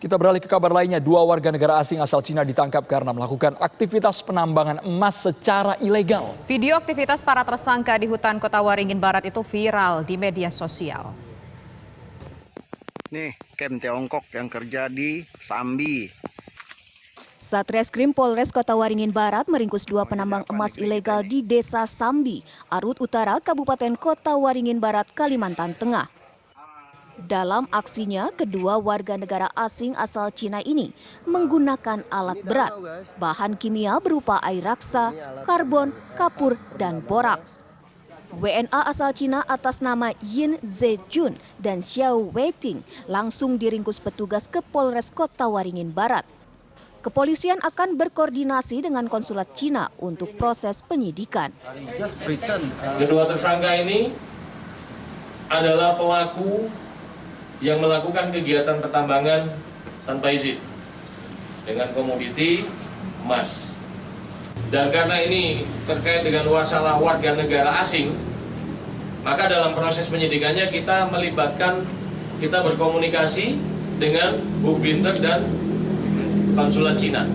Kita beralih ke kabar lainnya, dua warga negara asing asal Cina ditangkap karena melakukan aktivitas penambangan emas secara ilegal. Video aktivitas para tersangka di hutan Kota Waringin Barat itu viral di media sosial. Nih, camp Tiongkok yang kerja di Sambi. Satreskrim Polres Kota Waringin Barat meringkus dua penambang emas ilegal di Desa Sambi, Arut Utara, Kabupaten Kota Waringin Barat, Kalimantan Tengah. Dalam aksinya, kedua warga negara asing asal Cina ini menggunakan alat berat, bahan kimia berupa air raksa, karbon, kapur, dan boraks. WNA asal Cina atas nama Yin Zejun dan Xiao Weiting langsung diringkus petugas ke Polres Kota Waringin Barat. Kepolisian akan berkoordinasi dengan konsulat Cina untuk proses penyidikan. Kedua tersangka ini adalah pelaku yang melakukan kegiatan pertambangan tanpa izin dengan komoditi emas. Dan karena ini terkait dengan masalah warga negara asing, maka dalam proses penyidikannya kita berkomunikasi dengan Bufbinter dan konsulat Cina.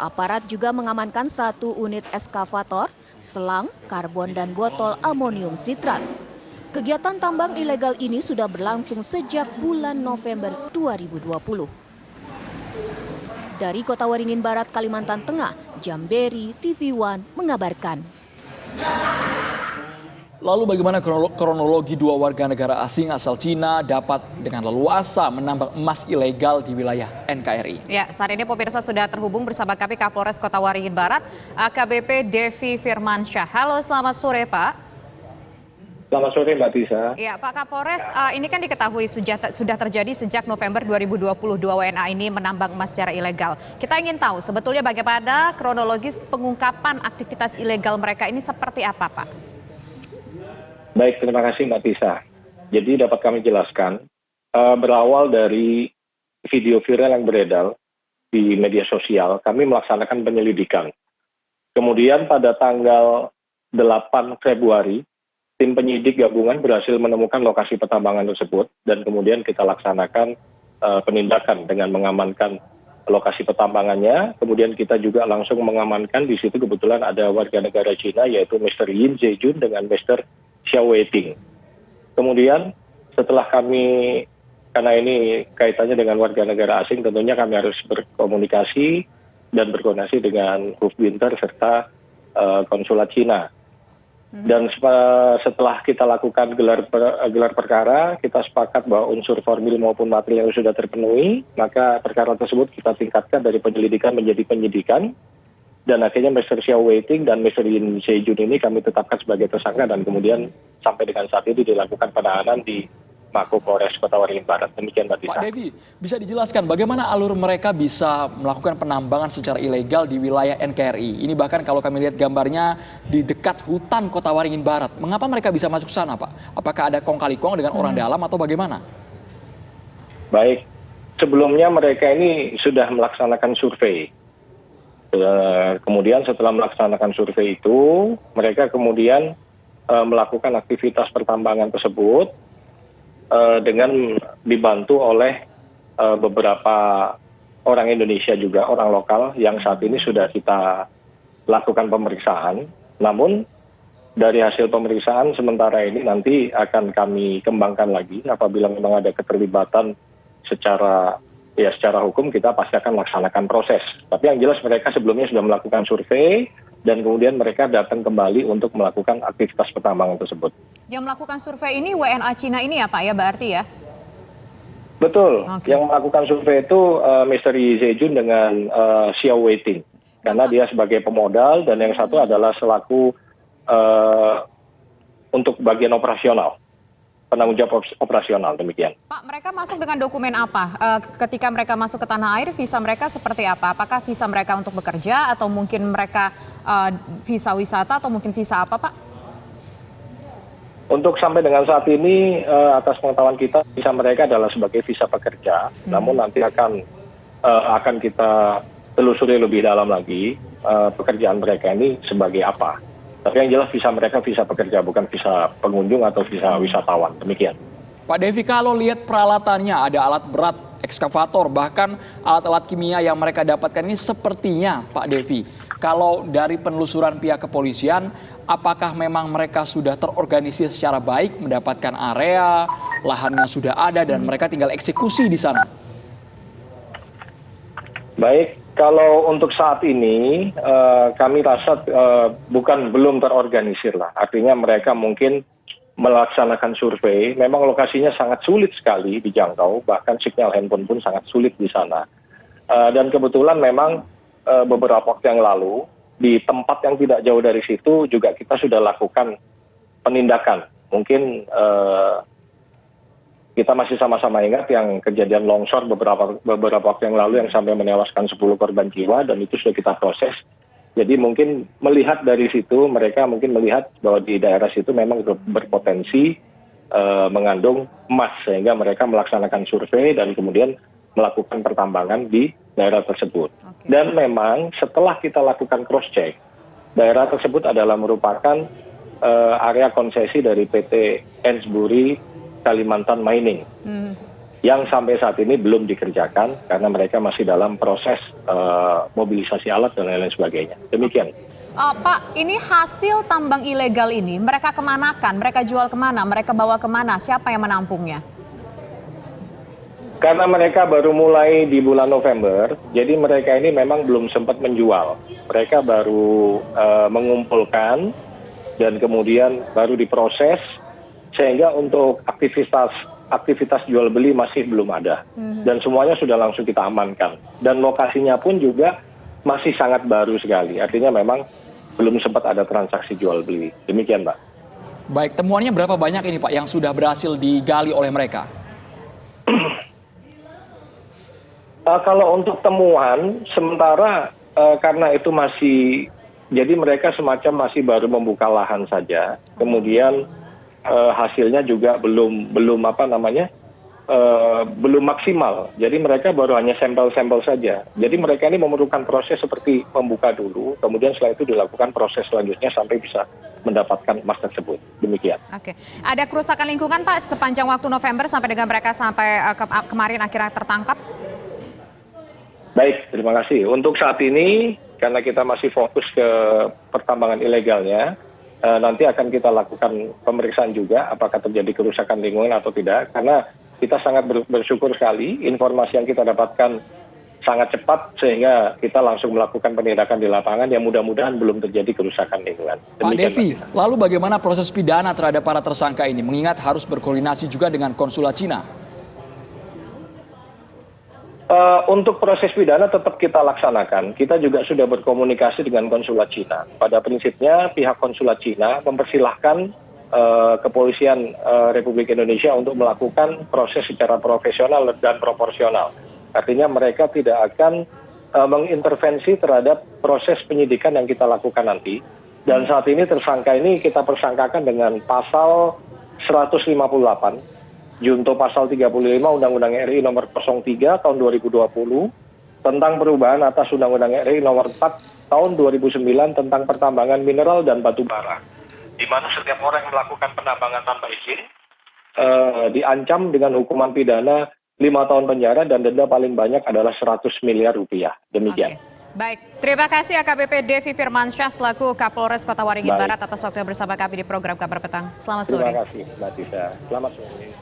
Aparat juga mengamankan 1 unit eskavator, selang, karbon, dan botol amonium sitrat. Kegiatan tambang ilegal ini sudah berlangsung sejak bulan November 2020. Dari Kota Waringin Barat, Kalimantan Tengah, Jamberi TV One mengabarkan. Lalu bagaimana kronologi dua warga negara asing asal Cina dapat dengan leluasa menambang emas ilegal di wilayah NKRI? Ya, saat ini pemirsa sudah terhubung bersama kami Kapolres Kota Waringin Barat, AKBP Devi Firmansyah. Halo, selamat sore Pak. Selamat sore Mbak Tisa. Ya, Pak Kapolres, ini kan diketahui sudah terjadi sejak November 2022 WNA ini menambang emas secara ilegal. Kita ingin tahu sebetulnya bagaimana kronologis pengungkapan aktivitas ilegal mereka ini seperti apa, Pak? Baik, terima kasih Mbak Tisa. Jadi dapat kami jelaskan, berawal dari video viral yang beredar di media sosial, kami melaksanakan penyelidikan. Kemudian pada tanggal 8 Februari, tim penyidik gabungan berhasil menemukan lokasi pertambangan tersebut dan kemudian kita laksanakan penindakan dengan mengamankan lokasi pertambangannya. Kemudian kita juga langsung mengamankan di situ kebetulan ada warga negara Cina yaitu Mr. Yin Zejun dengan Mr. Xiao Weiting. Kemudian setelah kami, karena ini kaitannya dengan warga negara asing, tentunya kami harus berkomunikasi dan berkoordinasi dengan Bufbinter serta konsulat Cina. Dan setelah kita lakukan gelar perkara, kita sepakat bahwa unsur formil maupun material sudah terpenuhi, maka perkara tersebut kita tingkatkan dari penyelidikan menjadi penyidikan. Dan akhirnya Mr. Xiao Weiting dan Mr. Yin Zejun ini kami tetapkan sebagai tersangka dan kemudian sampai dengan saat ini dilakukan penahanan di Mako Polres Kota Waringin Barat. Demikian Mbak Tisa. Pak Devi, bisa dijelaskan bagaimana alur mereka bisa melakukan penambangan secara ilegal di wilayah NKRI? Ini bahkan kalau kami lihat gambarnya di dekat hutan Kota Waringin Barat. Mengapa mereka bisa masuk sana, Pak? Apakah ada kong kali kong dengan orang dalam atau bagaimana? Baik, sebelumnya mereka ini sudah melaksanakan survei. Kemudian setelah melaksanakan survei itu, mereka kemudian melakukan aktivitas pertambangan tersebut dengan dibantu oleh beberapa orang Indonesia juga, orang lokal yang saat ini sudah kita lakukan pemeriksaan. Namun dari hasil pemeriksaan sementara ini nanti akan kami kembangkan lagi apabila memang ada keterlibatan secara hukum kita pasti akan melaksanakan proses. Tapi yang jelas mereka sebelumnya sudah melakukan survei dan kemudian mereka datang kembali untuk melakukan aktivitas pertambangan tersebut. Yang melakukan survei ini WNA Cina ini ya Pak ya berarti ya? Betul, Yang melakukan survei itu Mr. Yin Zejun dengan Xiao Weiting. Karena dia sebagai pemodal dan yang satu adalah selaku untuk bagian operasional. Penanggung jawab operasional, demikian. Pak, mereka masuk dengan dokumen apa? Ketika mereka masuk ke tanah air, visa mereka seperti apa? Apakah visa mereka untuk bekerja atau mungkin mereka visa wisata atau mungkin visa apa, Pak? Untuk sampai dengan saat ini, atas pengetahuan kita, visa mereka adalah sebagai visa pekerja. Namun nanti akan kita telusuri lebih dalam lagi pekerjaan mereka ini sebagai apa. Tapi yang jelas visa mereka visa pekerja, bukan visa pengunjung atau visa wisatawan. Demikian. Pak Devi, kalau lihat peralatannya ada alat berat, ekskavator, bahkan alat-alat kimia yang mereka dapatkan ini sepertinya, Pak Devi, kalau dari penelusuran pihak kepolisian, apakah memang mereka sudah terorganisir secara baik, mendapatkan area, lahannya sudah ada, dan mereka tinggal eksekusi di sana? Baik, kalau untuk saat ini kami rasa belum terorganisir lah. Artinya mereka mungkin melaksanakan survei, memang lokasinya sangat sulit sekali dijangkau, bahkan sinyal handphone pun sangat sulit di sana. Dan kebetulan memang beberapa waktu yang lalu, di tempat yang tidak jauh dari situ juga kita sudah lakukan penindakan. Mungkin kita masih sama-sama ingat yang kejadian longsor beberapa waktu yang lalu yang sampai menewaskan 10 korban jiwa, dan itu sudah kita proses. Jadi mungkin melihat dari situ, mereka mungkin melihat bahwa di daerah situ memang berpotensi mengandung emas, sehingga mereka melaksanakan survei dan kemudian melakukan pertambangan di daerah tersebut. Dan memang setelah kita lakukan cross-check, daerah tersebut adalah merupakan area konsesi dari PT Ensbury Kalimantan Mining, yang sampai saat ini belum dikerjakan karena mereka masih dalam proses mobilisasi alat dan lain-lain sebagainya. Demikian. Pak, ini hasil tambang ilegal ini mereka kemanakan? Mereka jual kemana? Mereka bawa kemana? Siapa yang menampungnya? Karena mereka baru mulai di bulan November, jadi mereka ini memang belum sempat menjual. Mereka baru mengumpulkan dan kemudian baru diproses, sehingga untuk aktivitas jual beli masih belum ada. Dan semuanya sudah langsung kita amankan. Dan lokasinya pun juga masih sangat baru sekali. Artinya memang belum sempat ada transaksi jual beli. Demikian, Pak. Baik, temuannya berapa banyak ini, Pak, yang sudah berhasil digali oleh mereka? Kalau untuk temuan, sementara karena itu masih, jadi mereka semacam masih baru membuka lahan saja. Kemudian hasilnya juga belum maksimal. Jadi mereka baru hanya sampel-sampel saja. Jadi mereka ini memerlukan proses seperti membuka dulu, kemudian setelah itu dilakukan proses selanjutnya sampai bisa mendapatkan emas tersebut. Demikian. Oke, ada kerusakan lingkungan, Pak, sepanjang waktu November sampai dengan mereka sampai kemarin akhirnya tertangkap? Baik, terima kasih. Untuk saat ini, karena kita masih fokus ke pertambangan ilegalnya, nanti akan kita lakukan pemeriksaan juga apakah terjadi kerusakan lingkungan atau tidak, karena kita sangat bersyukur sekali informasi yang kita dapatkan sangat cepat sehingga kita langsung melakukan penindakan di lapangan yang mudah-mudahan belum terjadi kerusakan lingkungan. Pak Devi, lalu bagaimana proses pidana terhadap para tersangka ini, mengingat harus berkoordinasi juga dengan konsulat Cina? Untuk proses pidana tetap kita laksanakan. Kita juga sudah berkomunikasi dengan konsulat Cina. Pada prinsipnya pihak konsulat Cina mempersilahkan kepolisian Republik Indonesia untuk melakukan proses secara profesional dan proporsional. Artinya mereka tidak akan mengintervensi terhadap proses penyidikan yang kita lakukan nanti. Dan saat ini tersangka ini kita persangkakan dengan pasal 158. Junto pasal 35 Undang-Undang RI nomor 03 tahun 2020 tentang perubahan atas Undang-Undang RI nomor 4 tahun 2009 tentang pertambangan mineral dan batu bara, di mana setiap orang yang melakukan penambangan tanpa izin diancam dengan hukuman pidana 5 tahun penjara dan denda paling banyak adalah 100 miliar rupiah. Demikian. Baik, terima kasih AKBP Devi Firmansyah selaku Kapolres Kota Waringin Barat atas waktunya bersama kami di program Kabar Petang. Selamat sore. Terima kasih, Mbak Tisa. Selamat sore.